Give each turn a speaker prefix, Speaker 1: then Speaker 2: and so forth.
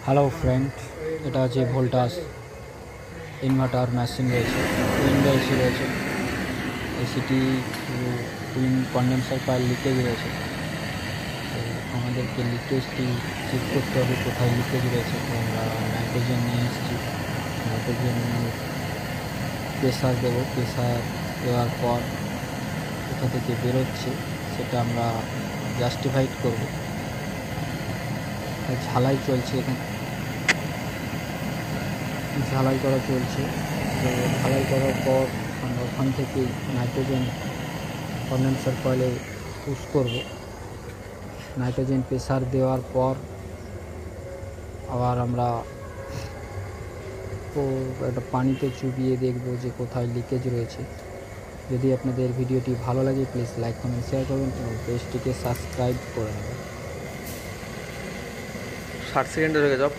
Speaker 1: Hello friend, এটা হচ্ছে Voltas inverter machine রয়েছে, উইন্ডো এসি রয়েছে। এসিটি কুলিং কন্ডেন্সার কয়েল লিকেজ রয়েছে, তো আমাদেরকে লিকেজটি চেক করতে হবে কোথায় লিকেজ রয়েছে। তো আমরা নাইট্রোজেন নিয়ে এসেছি, নাইট্রোজেন প্রেসার দেবো, প্রেসার দেওয়ার পর কোথা থেকে বেরোচ্ছে সেটা আমরা জাস্টিফাইড করব। ঝালাই চলছে, এখানে ঝালাই করা চলছে। তো ঝালাই করার পর আমরা ওখান থেকে নাইট্রোজেন কন্ডেন্সার কয়েলে পুশ করব। নাইট্রোজেন প্রেসার দেওয়ার পর আবার আমরা একটা পানিতে চুবিয়ে দেখব যে কোথায় লিকেজ রয়েছে। যদি আপনাদের ভিডিওটি ভালো লাগে প্লিজ লাইক কমেন্ট শেয়ার করবেন এবং পেজটিকে সাবস্ক্রাইব করে নেবেন।
Speaker 2: 60 সেকেন্ডের হয়ে গেছে অপ